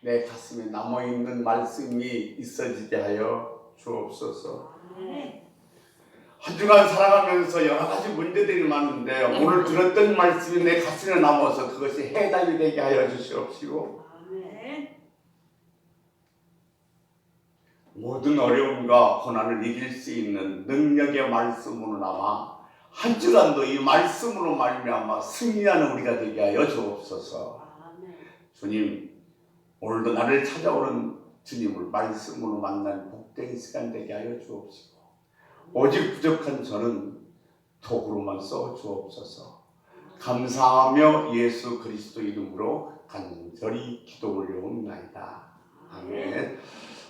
내 가슴에 남아있는 말씀이 있어지게 하여 주옵소서. 한 주간 살아가면서 여러 가지 문제들이 많은데 오늘 들었던 말씀이 내 가슴에 남아서 그것이 해답이 되게 하여 주시옵시고, 모든 어려움과 고난을 이길 수 있는 능력의 말씀으로 남아 한 주간도 이 말씀으로 말미암아 승리하는 우리가 되게 하여 주옵소서. 주님, 오늘도 나를 찾아오는 주님을 말씀으로 만난 복된 시간 되게 하여 주옵시고, 오직 부족한 저는 도구로만 써 주옵소서. 감사하며 예수 그리스도 이름으로 간절히 기도 올려옵나이다. 아멘.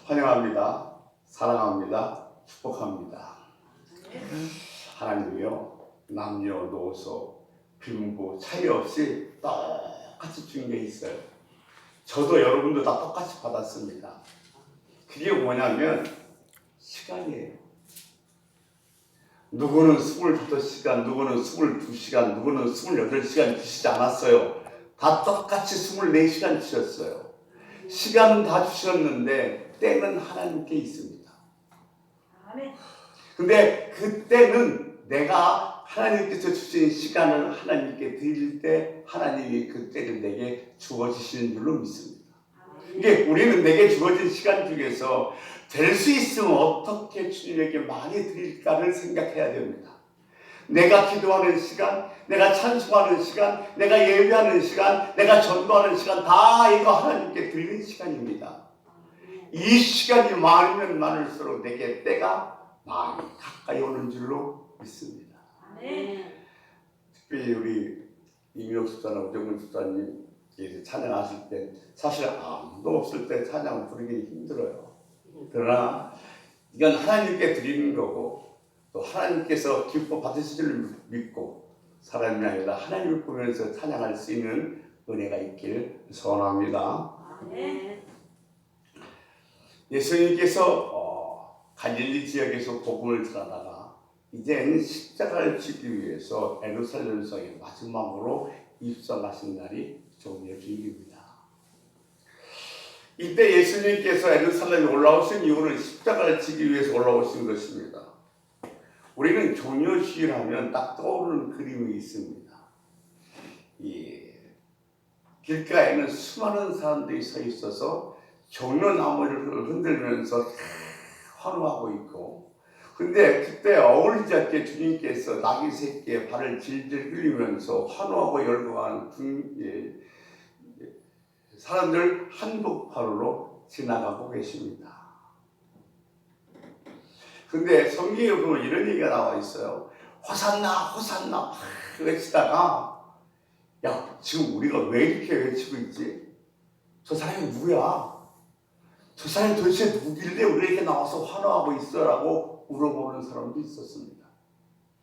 환영합니다. 사랑합니다. 축복합니다. 하나님이요, 남녀노소 빈부 차이 없이 똑같이 준 게 있어요. 저도 여러분도 다 똑같이 받았습니다. 그게 뭐냐면 시간이에요. 누구는 25시간, 누구는 22시간, 누구는 28시간 주시지 않았어요. 다 똑같이 24시간 주셨어요. 시간은 다 주셨는데 때는 하나님께 있습니다. 근데 그 때는 내가 하나님께서 주신 시간을 하나님께 드릴 때 하나님이 그 때를 내게 주어주시는 줄로 믿습니다. 이게 우리는 내게 주어진 시간 중에서 될 수 있으면 어떻게 주님에게 많이 드릴까를 생각해야 됩니다. 내가 기도하는 시간, 내가 찬송하는 시간, 내가 예배하는 시간, 내가 전도하는 시간 다 이거 하나님께 드리는 시간입니다. 이 시간이 많으면 많을수록 내게 때가 많이 가까이 오는 줄로 믿습니다. 특히 우리 이미옥 집사나 우정근 집사님 찬양하실 때 사실 아무도 없을 때 찬양을 부르기 힘들어요. 그러나 이건 하나님께 드리는 거고 또 하나님께서 기뻐 받으실 줄 믿고 사람이 아니라 하나님을 보면서 찬양할 수 있는 은혜가 있길 소원합니다. 예수님께서 갈릴리 지역에서 복음을 전하다가 이제는 십자가를 지기 위해서 예루살렘 성에 마지막으로 입성하신 날이 종려 주일입니다. 이때 예수님께서 예루살렘에 올라오신 이유는 십자가를 지기 위해서 올라오신 것입니다. 우리는 종려 주일 하면 딱 떠오르는 그림이 있습니다. 이 길가에는 수많은 사람들이 서 있어서 종려나무를 흔들면서 환호하고 있고, 근데 그때 어울리지 않게 주님께서 나귀 새끼에 발을 질질 흘리면서 환호하고 열광하는 사람들 한복판으로 지나가고 계십니다. 근데 성경에 보면 이런 얘기가 나와 있어요. 호산나 호산나 막 외치다가, 야, 지금 우리가 왜 이렇게 외치고 있지? 저 사람이 누구야? 저 사람이 도대체 누구길래 우리에게 나와서 환호하고 있어라고 물어보는 사람도 있었습니다.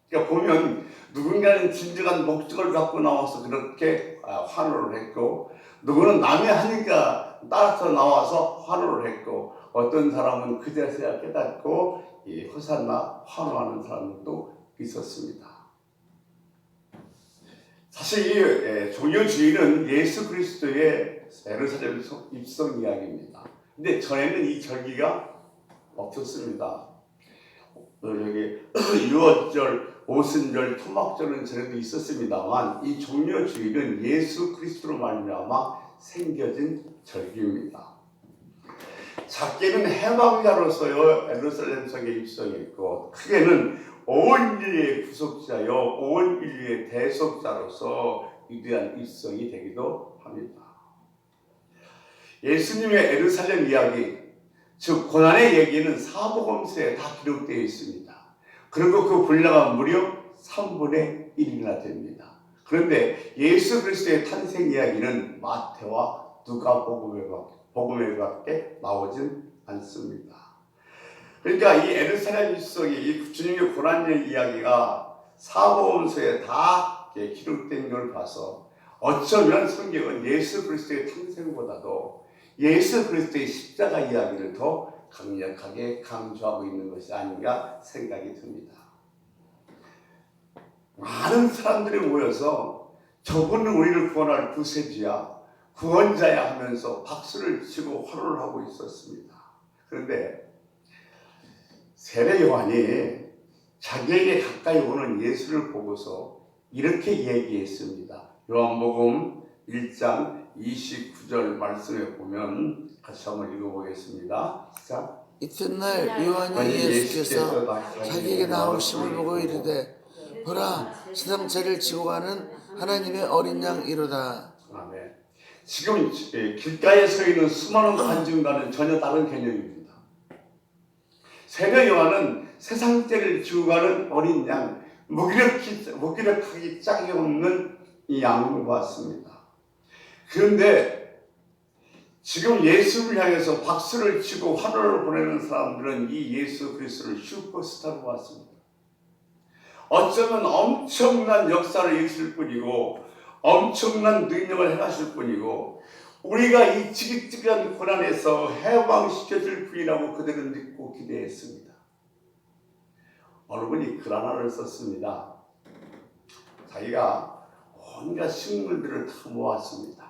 그러니까 보면 누군가는 진정한 목적을 갖고 나와서 그렇게 환호를 했고, 누구는 남이 하니까 따라서 나와서 환호를 했고, 어떤 사람은 그제서야 깨닫고 호산나 환호하는 사람도 있었습니다. 사실 이 종려주일은 예수 그리스도의 예루살렘 입성 이야기입니다. 근데 전에는 이 절기가 없었습니다. 여기 유월절, 오순절, 토막절은 전에도 있었습니다만 이 종려주일은 예수 그리스도로 말미암아 생겨진 절기입니다. 작게는 해방자로서요 예루살렘 성에 입성했고, 크게는 온 인류의 구속자요 온 인류의 대속자로서 위대한 입성이 되기도 합니다. 예수님의 예루살렘 이야기, 즉 고난의 얘기는 사복음서에 다 기록되어 있습니다. 그리고 그 분량은 무려 3분의 1이나 됩니다. 그런데 예수 그리스도의 탄생 이야기는 마태와 누가복음에밖에 나오진 않습니다. 그러니까 이 예루살렘 입성이 이 주님의 고난 이야기가 사복음서에 다 기록된 걸 봐서 어쩌면 성경은 예수 그리스도의 탄생보다도 예수 그리스도의 십자가 이야기를 더 강력하게 강조하고 있는 것이 아닌가 생각이 듭니다. 많은 사람들이 모여서 저분은 우리를 구원할 구세주야, 구원자야 하면서 박수를 치고 환호를 하고 있었습니다. 그런데 세례 요한이 자기에게 가까이 오는 예수를 보고서 이렇게 얘기했습니다. 요한복음 1장 29절 말씀에 보면 같이 한번 읽어보겠습니다. 자, 이튿날 요한이 예수께서 자기에게 나오심을 보고 이르되 보라 시상체를 지고 가는 하나님의 어린 양이로다. 아멘. 지금 길가에 서 있는 수많은 관중과는 전혀 다른 개념입니다. 세례 요한은 세상죄를 지고 가는 어린 양, 무기력하기 짝이 없는 이 양으로 봤습니다. 그런데 지금 예수를 향해서 박수를 치고 환호를 보내는 사람들은 이 예수 그리스도를 슈퍼스타로 봤습니다. 어쩌면 엄청난 역사를 있을 뿐이고 엄청난 능력을 행하실 뿐이고 우리가 이 지긋지긋한 고난에서 해방시켜줄 분이라고 그들은 믿고 기대했습니다. 어느 분이 글 하나를 썼습니다. 자기가 온갖 식물들을 다 모았습니다.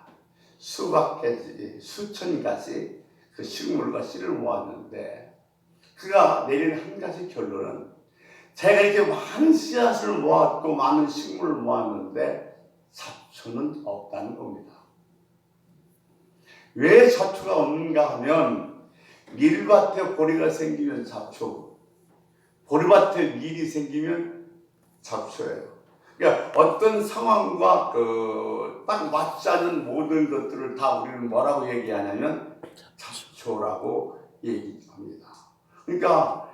수백 가지, 수천 가지 그 식물과 씨를 모았는데 그가 내린 한 가지 결론은 제가 이렇게 많은 씨앗을 모았고 많은 식물을 모았는데 잡초는 없다는 겁니다. 왜 잡초가 없는가 하면 밀밭에 보리가 생기면 잡초, 보리밭에 밀이 생기면 잡초예요. 그러니까 어떤 상황과 딱 맞지 않는 모든 것들을 다 우리는 뭐라고 얘기하냐면 잡초라고 얘기합니다. 그러니까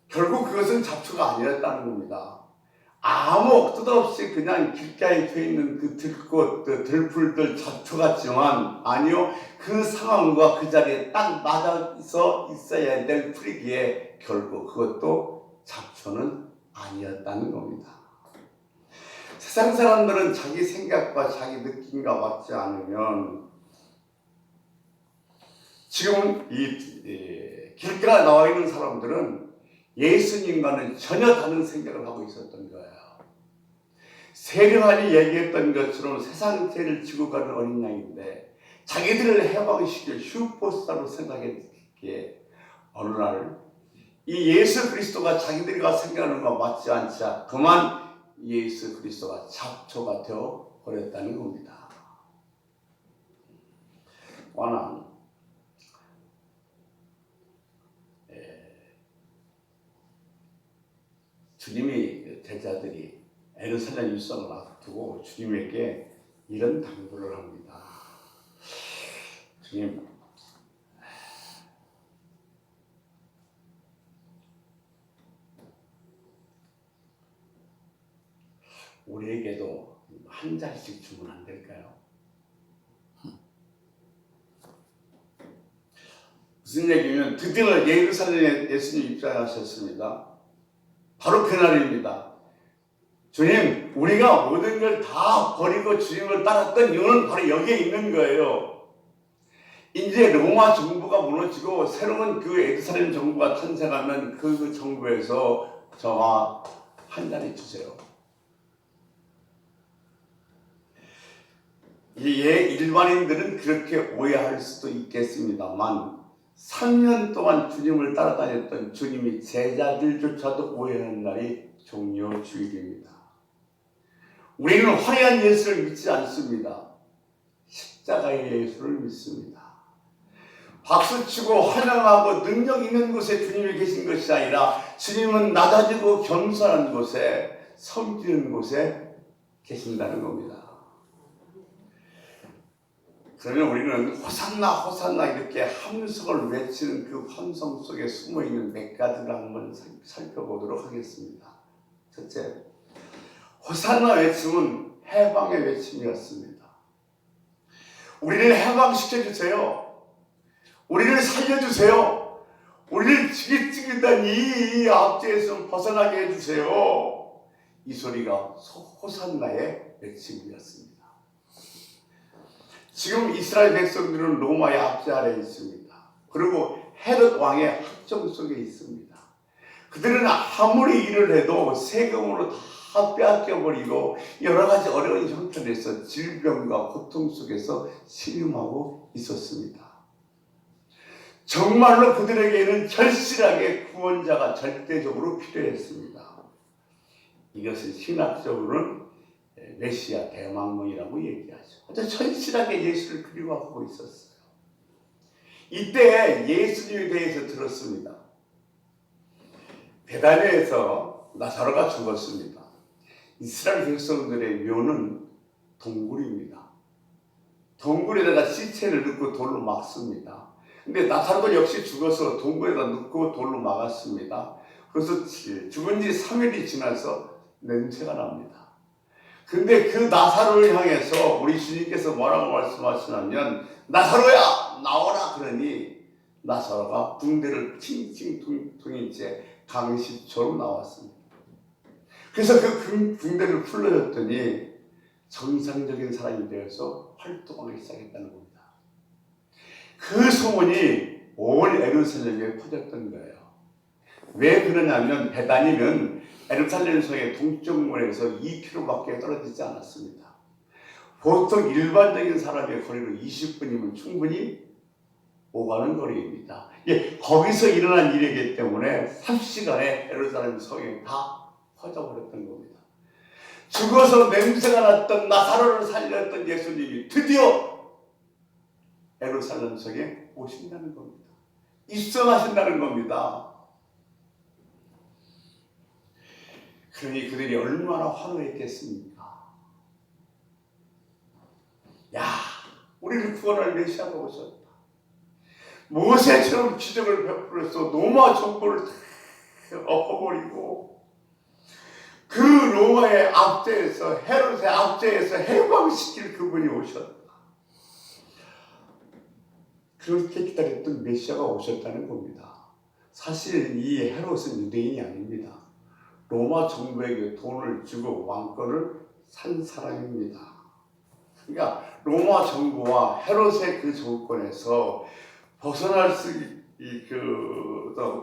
결국 그것은 잡초가 아니었다는 겁니다. 아무 뜻없이 그냥 길가에 펴 있는 그 들꽃, 그 들풀들 잡초 같지만 아니요, 그 상황과 그 자리에 딱 맞아서 있어야 될 풀이기에 결국 그것도 잡초는 아니었다는 겁니다. 세상 사람들은 자기 생각과 자기 느낌과 맞지 않으면 지금 이 길가에 나와 있는 사람들은 예수님과는 전혀 다른 생각을 하고 있었던 거예요. 세례 요한이 얘기했던 것처럼 세상 죄를 지고 가는 어린 양인데 자기들을 해방시킬 슈퍼스타로 생각했기에 어느 날 이 예수 그리스도가 자기들과 생각하는 것과 맞지 않자 그만 예수 그리스도가 잡초가 되어 버렸다는 겁니다. 와나 주님이 제자들이 예루살렘 입성을 앞두고 주님에게 이런 당부를 합니다. 주님, 우리에게도 한 자리씩 주면 안 될까요? 무슨 얘기냐면 드디어 예루살렘에 예수님 입장하셨습니다. 바로 그날입니다. 주님, 우리가 모든 걸 다 버리고 주님을 따랐던 이유는 바로 여기에 있는 거예요. 이제 로마 정부가 무너지고 새로운 그 예루살렘 정부가 탄생하면 그 정부에서 저와 한 자리 주세요. 일반인들은 그렇게 오해할 수도 있겠습니다만 3년 동안 주님을 따라다녔던 주님이 제자들조차도 오해하는 날이 종려 주일입니다. 우리는 화려한 예수를 믿지 않습니다. 십자가의 예수를 믿습니다. 박수치고 환영하고 능력 있는 곳에 주님이 계신 것이 아니라 주님은 낮아지고 겸손한 곳에 섬기는 곳에 계신다는 겁니다. 그러면 우리는 호산나 호산나 이렇게 함성을 외치는 그 함성 속에 숨어있는 몇 가지를 한번 살펴보도록 하겠습니다. 첫째, 호산나 외침은 해방의 외침이었습니다. 우리를 해방시켜주세요. 우리를 살려주세요. 우리를 지긋지긋한 이 압제에서 벗어나게 해주세요. 이 소리가 호산나의 외침이었습니다. 지금 이스라엘 백성들은 로마의 압제 아래에 있습니다. 그리고 헤롯 왕의 학정 속에 있습니다. 그들은 아무리 일을 해도 세금으로 다 다 빼앗겨버리고 여러 가지 어려운 형편에서 질병과 고통 속에서 신음하고 있었습니다. 정말로 그들에게는 절실하게 구원자가 절대적으로 필요했습니다. 이것은 신학적으로는 메시아 대망론이라고 얘기하죠. 아주 절실하게 예수를 그리워하고 있었어요. 이때 예수님에 대해서 들었습니다. 베다니에서 나사로가 죽었습니다. 이스라엘 백성들의 묘는 동굴입니다. 동굴에다가 시체를 넣고 돌로 막습니다. 근데 나사로도 역시 죽어서 동굴에다 넣고 돌로 막았습니다. 그래서 죽은 지 3일이 지나서 냄새가 납니다. 근데 그 나사로를 향해서 우리 주님께서 뭐라고 말씀하시냐면 나사로야 나오라 그러니 나사로가 붕대를 칭칭 둥인 채 강시초로 나왔습니다. 그래서 그 붕대를 풀러줬더니 정상적인 사람이 되어서 활동하기 시작했다는 겁니다. 그 소문이 온 예루살렘에 퍼졌던 거예요. 왜 그러냐면 베다니는 예루살렘 성의 동쪽문에서 2km밖에 떨어지지 않았습니다. 보통 일반적인 사람의 거리로 20분이면 충분히 오가는 거리입니다. 거기서 일어난 일이기 때문에 3시간에 예루살렘 성에 다 퍼져버렸던 겁니다. 죽어서 냄새가 났던 나사로를 살렸던 예수님이 드디어 예루살렘 성에 오신다는 겁니다. 입성하신다는 겁니다. 그러니 그들이 얼마나 환호했겠습니까? 야, 우리를 구원할 메시아가 오셨다. 모세처럼 기적을 베풀어서 로마 정부를 엎어버리고 그 로마의 압제에서 헤롯의 압제에서 해방시킬 그분이 오셨다. 그렇게 기다렸던 메시아가 오셨다는 겁니다. 사실 이 헤롯은 유대인이 아닙니다. 로마 정부에게 돈을 주고 왕권을 산 사람입니다. 그러니까 로마 정부와 헤롯의 그 정권에서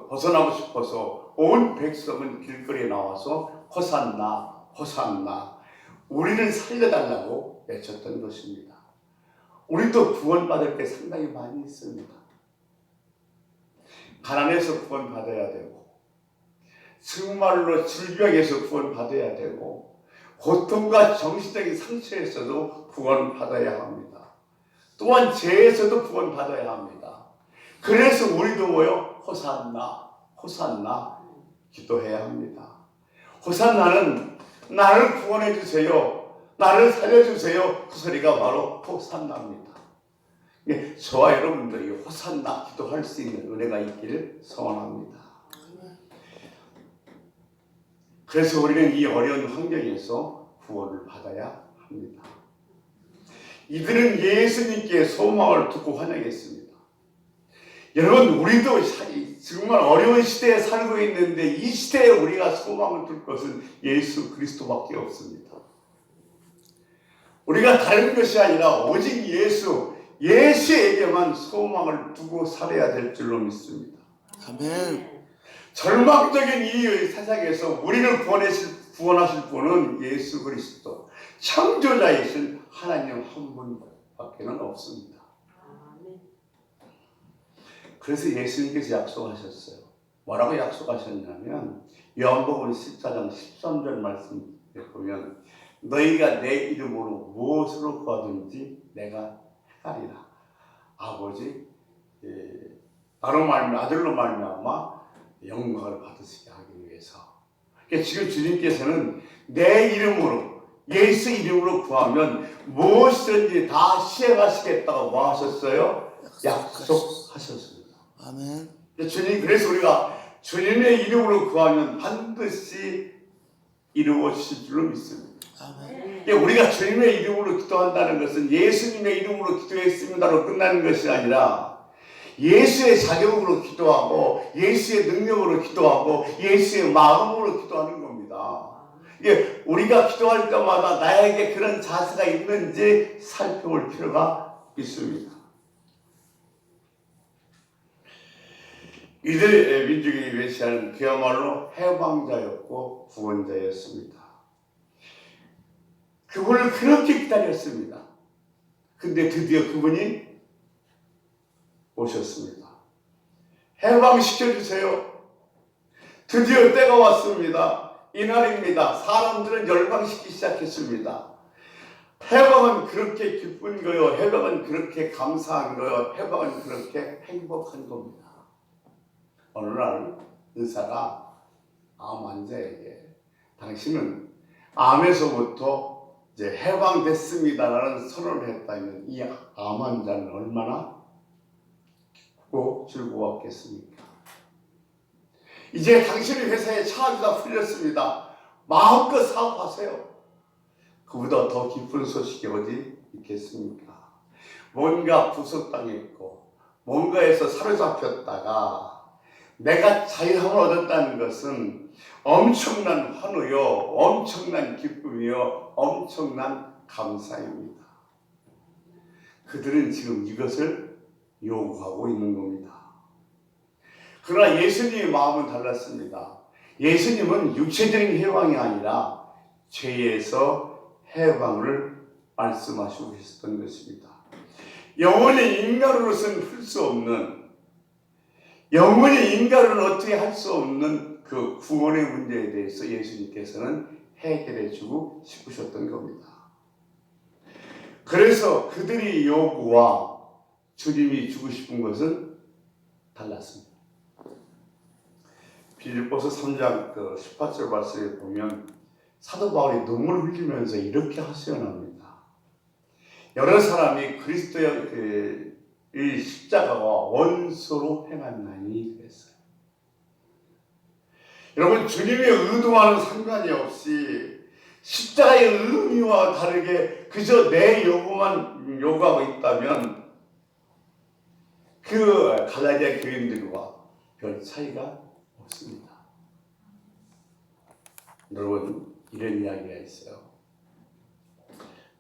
벗어나고 싶어서 온 백성은 길거리에 나와서 호산나 호산나 우리를 살려달라고 외쳤던 것입니다. 우리도 구원받을 게 상당히 많이 있습니다. 가난해서 구원받아야 되고 정말로 질병에서 구원받아야 되고 고통과 정신적인 상처에서도 구원받아야 합니다. 또한 죄에서도 구원받아야 합니다. 그래서 우리도 뭐요? 호산나 호산나 기도해야 합니다. 호산나는 나를 구원해 주세요. 나를 살려주세요. 그 소리가 바로 호산나입니다. 저와 여러분들이 호산나 기도할 수 있는 은혜가 있기를 소원합니다. 그래서 우리는 이 어려운 환경에서 구원을 받아야 합니다. 이들은 예수님께 소망을 두고 환영했습니다. 여러분, 우리도 정말 어려운 시대에 살고 있는데 이 시대에 우리가 소망을 둘 것은 예수 그리스도밖에 없습니다. 우리가 다른 것이 아니라 오직 예수에게만 소망을 두고 살아야 될 줄로 믿습니다. 아멘. 절망적인 이 세상에서 우리를 구원하실 분은 예수 그리스도 창조자이신 하나님 한 분밖에는 없습니다. 그래서 예수님께서 약속하셨어요. 뭐라고 약속하셨냐면 요한복음 14장 13절 말씀에 보면 너희가 내 이름으로 무엇으로 구하든지 내가 하리라. 아버지 아들로 말미암아 영광을 받으시게 하기 위해서. 그러니까 지금 주님께서는 내 이름으로 예수 이름으로 구하면 무엇이든지 다 시행하시겠다고 뭐 하셨어요? 약속하셨습니다. 아멘. 주님, 그래서 우리가 주님의 이름으로 구하면 반드시 이루어질 줄로 믿습니다. 아멘. 그러니까 우리가 주님의 이름으로 기도한다는 것은 예수님의 이름으로 기도했습니다로 끝나는 것이 아니라 예수의 자격으로 기도하고 예수의 능력으로 기도하고 예수의 마음으로 기도하는 겁니다. 이게 우리가 기도할 때마다 나에게 그런 자세가 있는지 살펴볼 필요가 있습니다. 이들 민족의 메시아는 그야말로 해방자였고 구원자였습니다. 그분을 그렇게 기다렸습니다. 근데 드디어 그분이 오셨습니다. 해방시켜주세요. 드디어 때가 왔습니다. 이날입니다. 사람들은 열방시키기 시작했습니다. 해방은 그렇게 기쁜 거요. 해방은 그렇게 감사한 거요. 해방은 그렇게 행복한 겁니다. 어느 날 의사가 암 환자에게 당신은 암에서부터 이제 해방됐습니다라는 선언을 했다면 이 암 환자는 얼마나 기쁘고 즐거웠겠습니까? 이제 당신의 회사에 차주가 풀렸습니다. 마음껏 사업하세요. 그보다 더 기쁜 소식이 어디 있겠습니까? 뭔가 부속당했고 뭔가에서 사로잡혔다가 내가 자유함을 얻었다는 것은 엄청난 환호요, 엄청난 기쁨이요, 엄청난 감사입니다. 그들은 지금 이것을 요구하고 있는 겁니다. 그러나 예수님의 마음은 달랐습니다. 예수님은 육체적인 해방이 아니라 죄에서 해방을 말씀하시고 계셨던 것입니다. 영원히 인간으로서는 풀 수 없는, 영원히 인간은 어떻게 할 수 없는 그 구원의 문제에 대해서 예수님께서는 해결해 주고 싶으셨던 겁니다. 그래서 그들의 요구와 주님이 주고 싶은 것은 달랐습니다. 빌립보서 3장 18절 말씀에 보면 사도 바울이 눈물을 흘리면서 이렇게 하소연합니다. 여러 사람이 그리스도의 이 십자가와 원수로 행한나니 그랬어요. 여러분, 주님의 의도와는 상관이 없이 십자가의 의미와 다르게 그저 내 요구만 요구하고 있다면 그 갈라디아 교인들과 별 차이가 없습니다. 여러분, 이런 이야기가 있어요.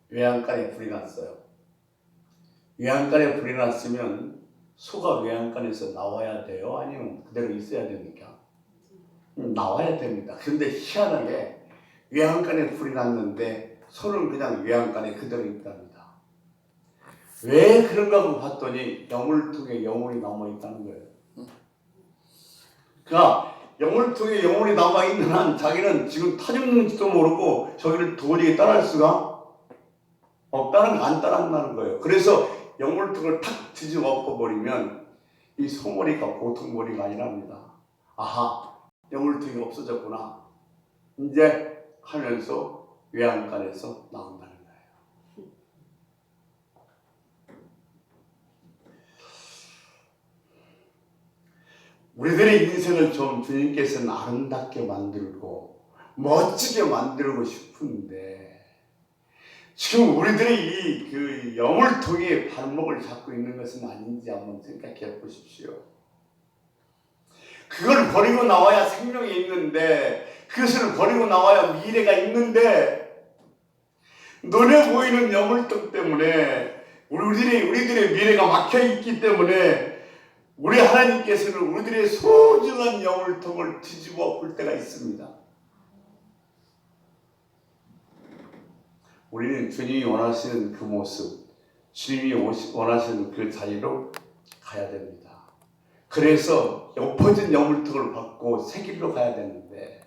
외양간에 불이 났어요. 외양간에 불이 났으면 소가 외양간에서 나와야 돼요? 아니면 그대로 있어야 됩니까? 나와야 됩니다. 그런데 희한하게 외양간에 불이 났는데 소는 그냥 외양간에 그대로 있답니다. 왜 그런가 하고 봤더니 영물통에 영혼이 남아있다는 거예요. 그러니까 영물통에 영혼이 남아있는 한 자기는 지금 타 죽는지도 모르고 저기를 도저히 따라할 수가 없다는 거, 안 따라한다는 거예요. 그래서 영물통을 탁 뒤집어 엎어버리면 이 소머리가 보통 머리가 아니랍니다. 아하, 영물통이 없어졌구나. 이제 하면서 외양간에서 나온다는 거예요. 우리들의 인생을 좀 주님께서는 아름답게 만들고 멋지게 만들고 싶은데 지금 우리들이 그 영물통에 발목을 잡고 있는 것은 아닌지 한번 생각해 보십시오. 그걸 버리고 나와야 생명이 있는데, 그것을 버리고 나와야 미래가 있는데, 눈에 보이는 영물통 때문에 우리들의 미래가 막혀 있기 때문에 우리 하나님께서는 우리들의 소중한 영물통을 뒤집어 볼 때가 있습니다. 우리는 주님이 원하시는 그 모습, 주님이 원하시는 그 자리로 가야 됩니다. 그래서 엎어진 영물통을 받고 새 길로 가야 되는데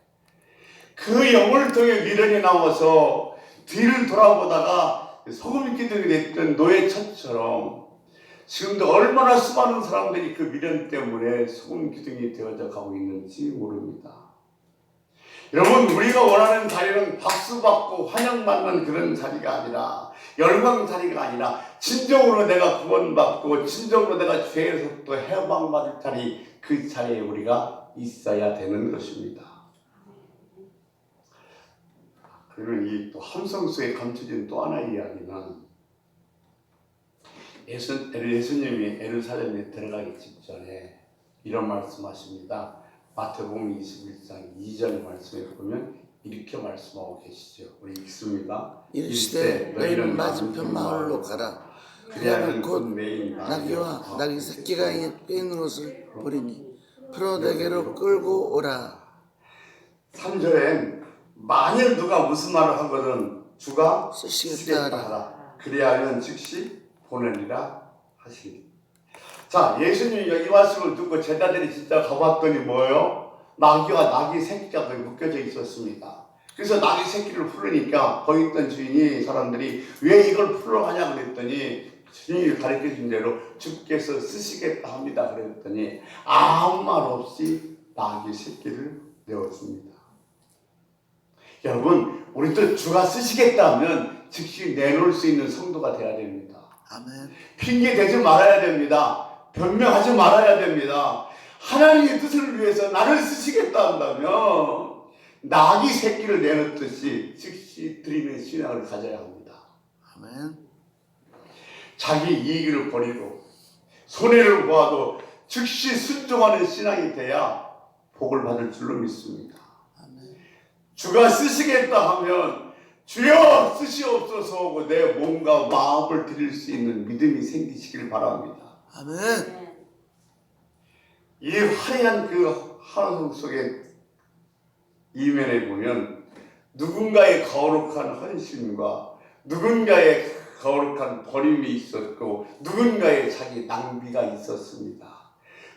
그 영물통에 미련이 나와서 뒤를 돌아보다가 소금 기둥이 됐던 노예처럼 지금도 얼마나 수많은 사람들이 그 미련 때문에 소금 기둥이 되어져 가고 있는지 모릅니다. 여러분, 우리가 원하는 자리는 박수받고 환영받는 그런 자리가 아니라, 열광 자리가 아니라 진정으로 내가 구원받고 진정으로 내가 죄에서부터 해방받을 자리, 그 자리에 우리가 있어야 되는 것입니다. 그러면 이 또 함성수에 감춰진 또 하나의 이야기는 예수님이 예루살렘에 들어가기 직전에 이런 말씀하십니다. 마태복음 21장 2절 말씀에 보면 이렇게 말씀하고 계시죠. 우리 읽습니다. 이르시되 너희는 맞은편 마을로 가라. 그리하면 곧 나귀와 나귀 새끼가 뺀 옷을 버리니 풀어 내게로 끌고 오라. 3절엔 만일 누가 무슨 말을 하거든 주가 쓰시겠다 쓰겠다 하라. 그리하면 즉시 보내리라 하시니. 자, 예수님이 이 말씀을 듣고 제자들이 진짜 가봤더니 뭐예요? 낙이 새끼가 거기 묶여져 있었습니다. 그래서 낙이 새끼를 풀으니까 거기 있던 주인이 사람들이 왜 이걸 풀어가냐 그랬더니 주님이 가르쳐준 대로 주께서 쓰시겠다 합니다 그랬더니 아무 말 없이 낙이 새끼를 내었습니다. 여러분, 우리도 주가 쓰시겠다 하면 즉시 내놓을 수 있는 성도가 돼야 됩니다. 아멘. 핑계 대지 말아야 됩니다. 변명하지 말아야 됩니다. 하나님의 뜻을 위해서 나를 쓰시겠다 한다면 낙이 새끼를 내놓듯이 즉시 드리는 신앙을 가져야 합니다. 아멘. 자기 이익을 버리고 손해를 보아도 즉시 순종하는 신앙이 돼야 복을 받을 줄로 믿습니다. 아멘. 주가 쓰시겠다 하면 주여 쓰시옵소서 하고 내 몸과 마음을 드릴 수 있는 믿음이 생기시길 바랍니다. 아멘. 이 화려한 그 하늘 속에 이면에 보면 누군가의 거룩한 헌신과 누군가의 거룩한 버림이 있었고 누군가의 자기 낭비가 있었습니다.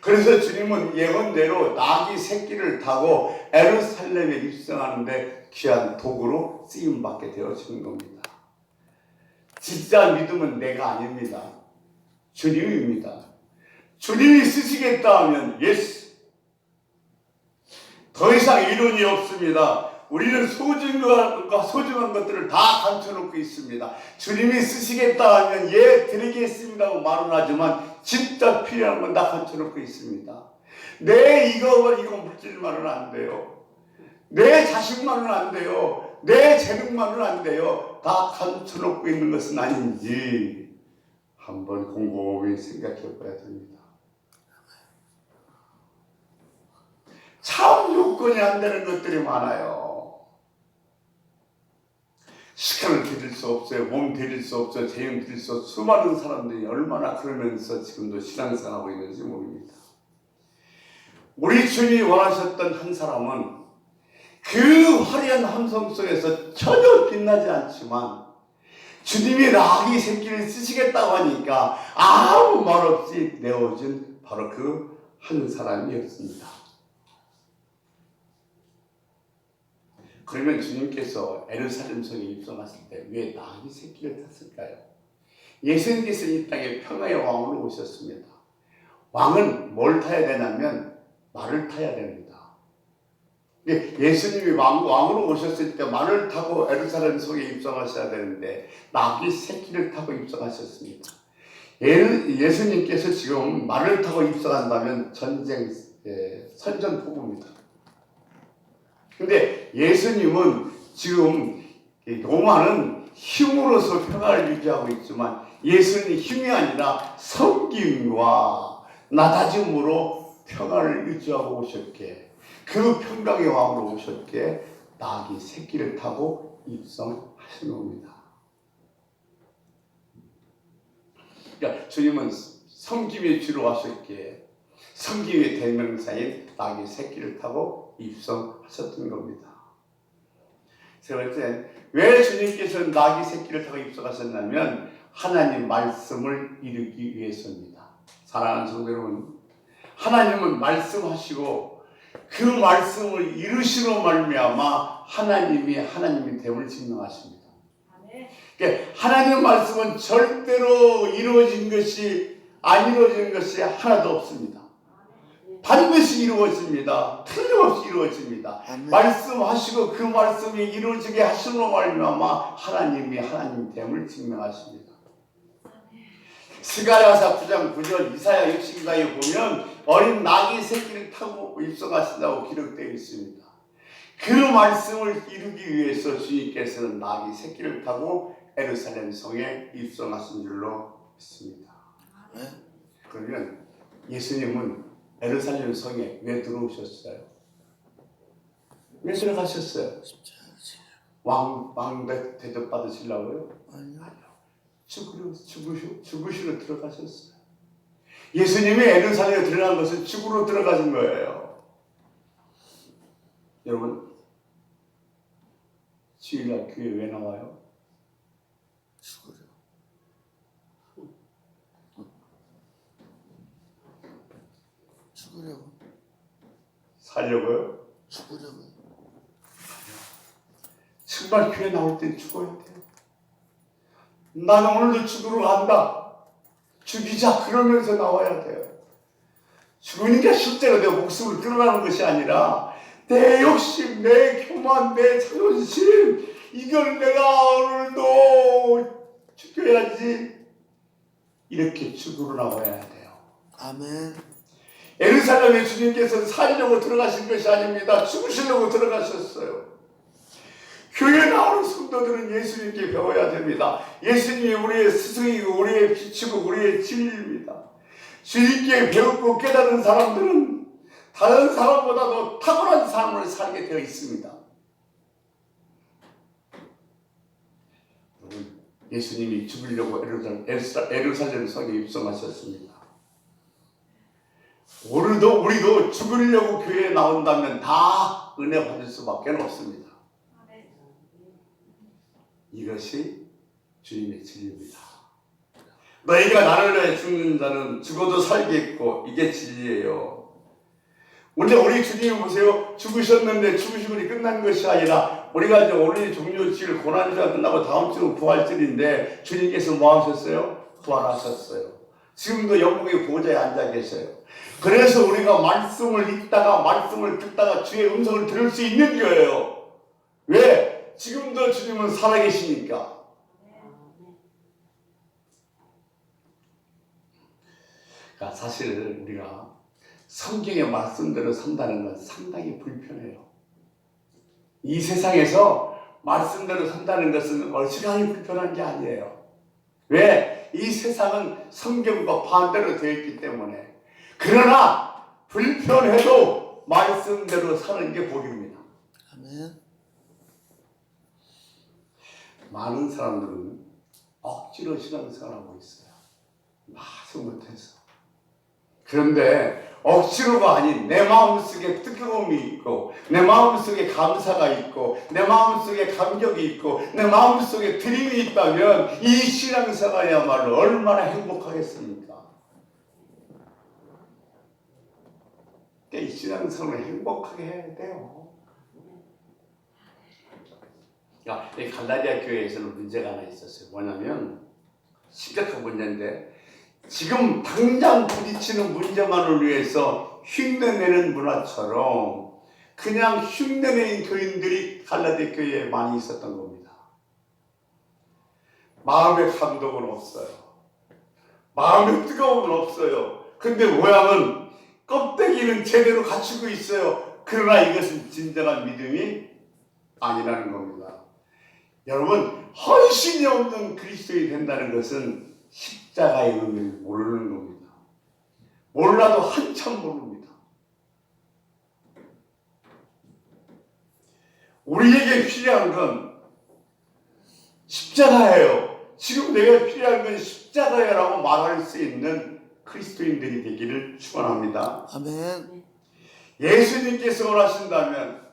그래서 주님은 예언대로 낙이 새끼를 타고 예루살렘에 입성하는데 귀한 도구로 쓰임받게 되어지는 겁니다. 진짜 믿음은 내가 아닙니다. 주님입니다. 주님이 쓰시겠다 하면 예스. 더 이상 이론이 없습니다. 우리는 소중한 것들을 다 감춰놓고 있습니다. 주님이 쓰시겠다 하면 예 드리겠습니다 하고 말은 하지만 진짜 필요한 건 다 감춰놓고 있습니다. 내 이거 물질만은 안 돼요. 내 자식만은 안 돼요. 내 재능만은 안 돼요. 다 감춰놓고 있는 것은 아닌지 한번 곰곰이 생각해 봐야 됩니다. 참 요건이 안 되는 것들이 많아요. 시간을 드릴 수 없어요. 몸 드릴 수 없어요. 재능 드릴 수 없어요. 수많은 사람들이 얼마나 그러면서 지금도 신앙생활하고 있는지 모릅니다. 우리 주님이 원하셨던 한 사람은 그 화려한 함성 속에서 전혀 빛나지 않지만 주님이 낙이 새끼를 쓰시겠다고 하니까 아무 말 없이 내어준 바로 그 한 사람이었습니다. 그러면 주님께서 예루살렘 성에 입성하실 때 왜 낙이 새끼를 탔을까요? 예수님께서 이 땅에 평화의 왕으로 오셨습니다. 왕은 뭘 타야 되냐면 말을 타야 됩니다. 예수님이 왕으로 오셨을 때 말을 타고 예루살렘 성에 입성하셔야 되는데 낙이 새끼를 타고 입성하셨습니다. 예수님께서 지금 말을 타고 입성한다면 전쟁 선전포고입니다. 근데 예수님은 지금 로마는 힘으로서 평화를 유지하고 있지만 예수님이 힘이 아니라 섬김과 낮아짐으로 평화를 유지하고 오셨기에 그 평강의 왕으로 오셨기에 낙이 새끼를 타고 입성하신 겁니다. 그러니까 주님은 섬김의 주로 왔었기에 섬김의 대명사인 낙이 새끼를 타고 입성하셨던 겁니다. 세 번째, 왜 주님께서는 낙이 새끼를 타고 입성하셨냐면 하나님 말씀을 이루기 위해서입니다. 사랑하는 성도 여러분, 하나님은 말씀하시고 그 말씀을 이루시로 말미암아 하나님이 하나님의 됨을 증명하십니다. 그러니까 하나님의 말씀은 절대로 이루어진 것이 안 이루어지는 것이 하나도 없습니다. 반드시 이루어집니다. 틀림없이 이루어집니다. 말씀하시고 그 말씀이 이루어지게 하심으로 말미암아 하나님이 하나님 됨을 증명하십니다. 스가랴서 9장 9절 이사야 60가에 보면 어린 낙이 새끼를 타고 입성하신다고 기록되어 있습니다. 그 말씀을 이루기 위해서 주님께서는 낙이 새끼를 타고 예루살렘 성에 입성하신 줄로 믿습니다. 그러면 예수님은 예루살렘 성에 왜 들어오셨어요? 왜 들어가셨어요? 왕 대접 받으시려고요? 아니요. 죽으시러 들어가셨어요. 예수님이 예루살렘에 들어간 것은 죽으러 들어가신 거예요. 여러분, 주일날 교회 왜 나와요? 죽으려고. 살려고요? 죽으려고. 정말 교회 나올 땐 죽어야 돼요. 나는 오늘도 죽으러 간다. 죽이자 그러면서 나와야 돼요. 죽으니까 실제로 내 목숨을 끌어가는 것이 아니라 내 욕심, 내 교만, 내 자존심 이걸 내가 오늘도 죽여야지. 이렇게 죽으러 나와야 돼요. 아멘. 예루살렘에 주님께서는 살려고 들어가신 것이 아닙니다. 죽으시려고 들어가셨어요. 교회 나오는 성도들은 예수님께 배워야 됩니다. 예수님이 우리의 스승이고 우리의 빛이고 우리의 진리입니다. 주님께 배우고 깨달은 사람들은 다른 사람보다도 탁월한 삶을 살게 되어 있습니다. 예수님이 죽으려고 예루살렘 성에 입성하셨습니다. 우리도 죽으려고 교회에 나온다면 다 은혜 받을 수밖에 없습니다. 이것이 주님의 진리입니다. 너희가 나를 위해 죽는 자는 죽어도 살겠고 이게 진리예요. 우리 주님을 보세요. 죽으셨는데 죽으시고 끝난 것이 아니라 우리가 이제 오늘 종료칠 고난주가 끝나고 다음 주는 부활절인데 주님께서 뭐 하셨어요? 부활하셨어요. 지금도 영광의 보좌에 앉아 계셔요. 그래서 우리가 말씀을 읽다가 말씀을 듣다가 주의 음성을 들을 수 있는 거예요. 왜? 지금도 주님은 살아계시니까. 그러니까 사실 우리가 성경의 말씀대로 산다는 건 상당히 불편해요. 이 세상에서 말씀대로 산다는 것은 얼마나 불편한 게 아니에요. 왜? 이 세상은 성경과 반대로 되어 있기 때문에. 그러나 불편해도 말씀대로 사는 게 복입니다. 아멘. 많은 사람들은 억지로 신앙생활하고 있어요. 마저 못해서. 그런데 억지로가 아닌 내 마음속에 뜨거움이 있고 내 마음속에 감사가 있고 내 마음속에 감격이 있고 내 마음속에 드림이 있다면 이 신앙생활이야말로 얼마나 행복하겠습니까? 이 신앙생활을 행복하게 해야 돼요. 이 갈라디아 교회에서는 문제가 하나 있었어요. 뭐냐면 심각한 문제인데 지금 당장 부딪히는 문제만을 위해서 흉내내는 문화처럼 그냥 흉내내는 교인들이 갈라디아 교회에 많이 있었던 겁니다. 마음의 감동은 없어요. 마음의 뜨거움은 없어요. 근데 모양은 껍데기는 제대로 갖추고 있어요. 그러나 이것은 진정한 믿음이 아니라는 겁니다. 여러분, 헌신이 없는 그리스도인이 된다는 것은 십자가의 의미를 모르는 겁니다. 몰라도 한참 모릅니다. 우리에게 필요한 건 십자가예요. 지금 내가 필요한 건 십자가야라고 말할 수 있는 그리스도인들이 되기를 축원합니다. 아멘. 예수님께서 원하신다면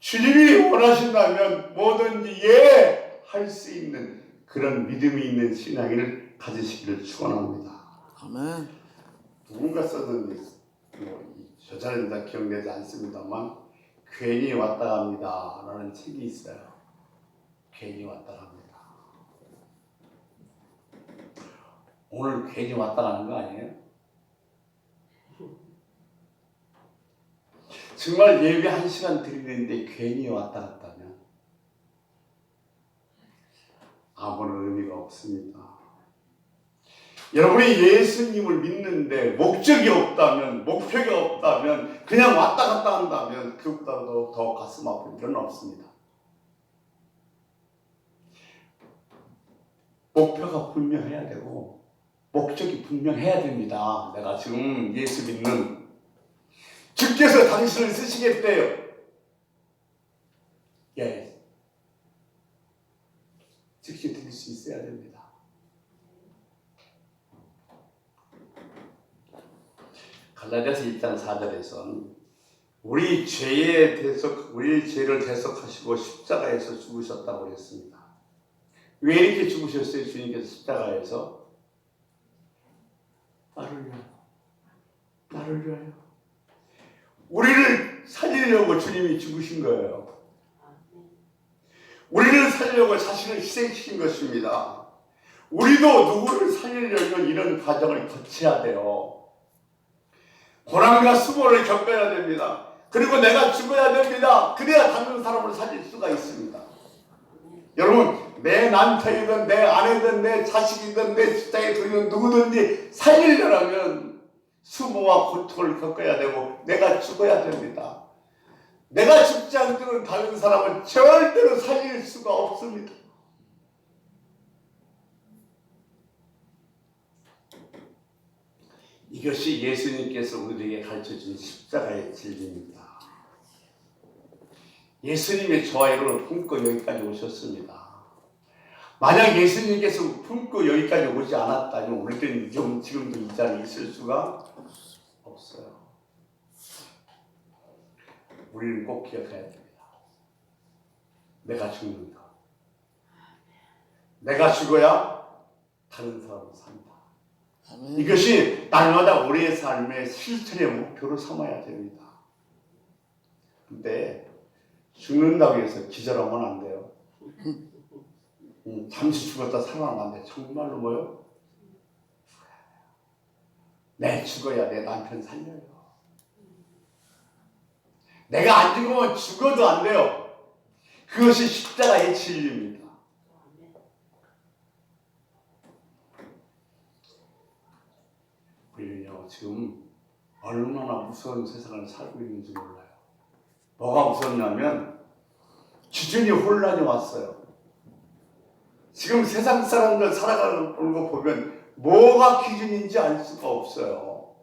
주님이 원하신다면 뭐든지 할 수 있는 그런 믿음이 있는 신앙을 가지시기를 축원합니다. 아멘. 누군가 썼는데 저자는 다 기억나지 않습니다만 괜히 왔다 갑니다 라는 책이 있어요. 괜히 왔다 갑니다. 오늘 괜히 왔다 가는 거 아니에요? 정말 예배 1시간 드리는데 괜히 왔다 갔다면 아무런 의미가 없습니다. 여러분이 예수님을 믿는데 목적이 없다면, 목표가 없다면, 그냥 왔다 갔다 한다면 그것보다도 더 가슴 아플 일은 없습니다. 목표가 분명해야 되고 목적이 분명해야 됩니다. 내가 지금 예수 믿는 주께서 당신을 쓰시겠대요. 즉시 드릴 수 있어야 됩니다. 갈라디아서 1장 4절에서는 우리 죄를 대속하시고 십자가에서 죽으셨다고 그랬습니다. 왜 이렇게 죽으셨어요? 주님께서 십자가에서 나를 위하여. 나를 위하여. 우리를 살리려고 주님이 죽으신 거예요. 우리를 살리려고 자신을 희생시킨 것입니다. 우리도 누구를 살리려면 이런 과정을 거쳐야 돼요. 고난과 수고를 겪어야 됩니다. 그리고 내가 죽어야 됩니다. 그래야 다른 사람을 살릴 수가 있습니다. 여러분, 내 남편이든 내 아내든 내 자식이든 내 직장에 들면 누구든지 살리려면 수모와 고통을 겪어야 되고 내가 죽어야 됩니다. 내가 죽지 않고는 다른 사람을 절대로 살릴 수가 없습니다. 이것이 예수님께서 우리에게 가르쳐준 십자가의 진리입니다. 예수님의 좋아요를 품고 여기까지 오셨습니다. 만약 예수님께서 품고 여기까지 오지 않았다면 우리들은 지금도 이 자리에 있을 수가 없어요. 우리는 꼭 기억해야 됩니다. 내가 죽는다. 내가 죽어야 다른 사람은 산다. 아멘. 이것이 날마다 우리의 삶의 실천의 목표로 삼아야 됩니다. 근데 죽는다고 해서 기절하면 안 돼요. 잠시 죽었다 살아나면 안 돼. 정말로 뭐요? 내 죽어야 내 남편 살려요. 내가 안 죽으면 죽어도 안 돼요. 그것이 십자가의 진리입니다. 우리는요, 지금 얼마나 무서운 세상을 살고 있는지 몰라요. 뭐가 무섭냐면 기준이 혼란이 왔어요. 지금 세상 사람들 살아가는 거 보면 뭐가 기준인지 알 수가 없어요.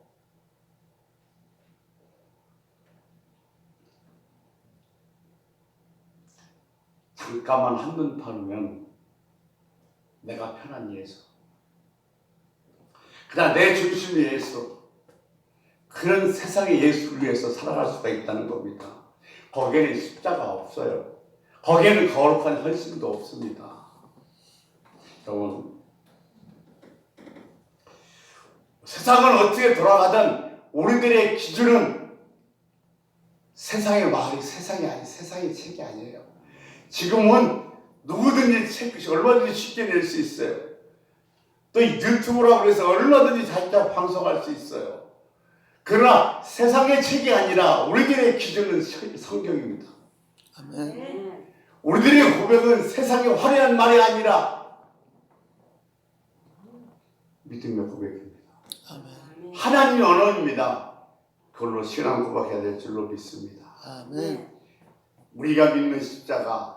잠깐만 한눈 파면 내가 편한 예수, 그냥 내 중심이 예수, 그런 세상의 예수를 위해서 살아갈 수가 있다는 겁니다. 거기에는 십자가 없어요. 거기에는 거룩한 헌신도 없습니다. 여러분, 세상은 어떻게 돌아가든 우리들의 기준은 세상의 말이 세상의 책이 아니에요. 지금은 누구든지 책 얼마든지 쉽게 낼 수 있어요. 또 유튜브라고 해서 얼마든지 자기가 방송할 수 있어요. 그러나 세상의 책이 아니라 우리들의 기준은 성경입니다. 아멘. 우리들의 고백은 세상의 화려한 말이 아니라 믿음의 고백입니다. 아멘. 하나님의 언어입니다. 그걸로 신앙 고백해야 될 줄로 믿습니다. 아멘. 우리가 믿는 십자가,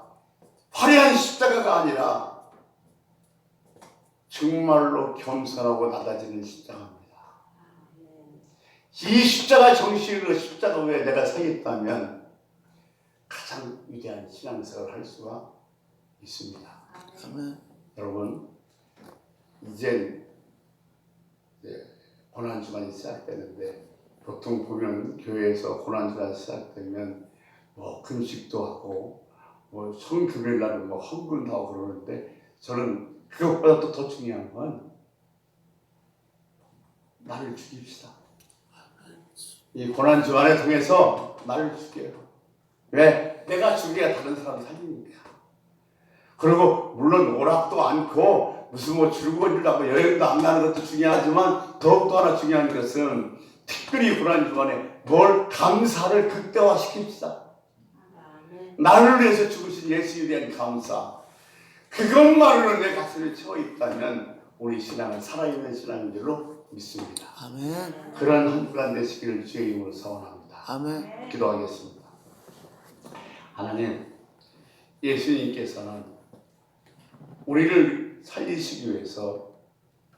화려한 십자가가 아니라 정말로 겸손하고 낮아지는 십자가입니다. 이 십자가 정신으로 십자가 위에 내가 서 있다면 가장 위대한 신앙생활을 할 수가 있습니다. 아멘. 여러분, 이제 고난주간이 시작되는데 보통 보면 교회에서 고난주간 시작되면 뭐 금식도 하고 뭐 성금요일 날은 뭐 헌금도 하고 그러는데 저는 그것보다 또 더 중요한 건 나를 죽입시다. 이 고난주간을 통해서 나를 죽여요. 왜? 내가 죽여야 다른 사람 살리니까. 그리고 물론 오락도 않고 무슨 뭐 즐거워지려고 여행도 안 가는 것도 중요하지만 더욱더 하나 중요한 것은 특별히 고난주간에 뭘 감사를 극대화시킵시다. 나를 위해서 죽으신 예수에 대한 감사, 그것만으로 내 가슴에 채워 있다면 우리 신앙은 살아있는 신앙인 줄로 믿습니다. 아멘. 그런 한 주간 되시기를 주의 이름으로 소원합니다. 아멘. 기도하겠습니다. 하나님, 예수님께서는 우리를 살리시기 위해서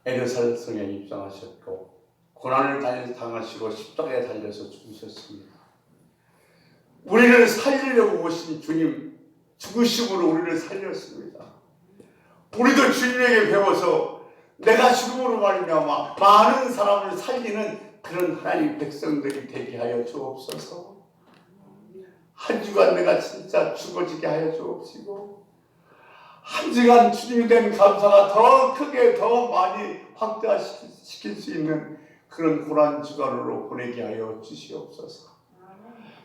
에르살 성에 입장하셨고 고난을 당하시고 십자가에 달려서 죽으셨습니다. 우리를 살리려고 오신 주님, 죽으심으로 우리를 살렸습니다. 우리도 주님에게 배워서 내가 죽음으로 말미암아 많은 사람을 살리는 그런 하나님 백성들이 되게 하여 주옵소서. 한 주간 내가 진짜 죽어지게 하여 주옵시고 한 시간 주님이 된 감사가 더 크게 더 많이 확대시킬 수 있는 그런 고난 주간으로 보내게 하여 주시옵소서.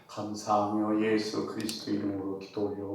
감사하며 예수 그리스도 이름으로 기도 올려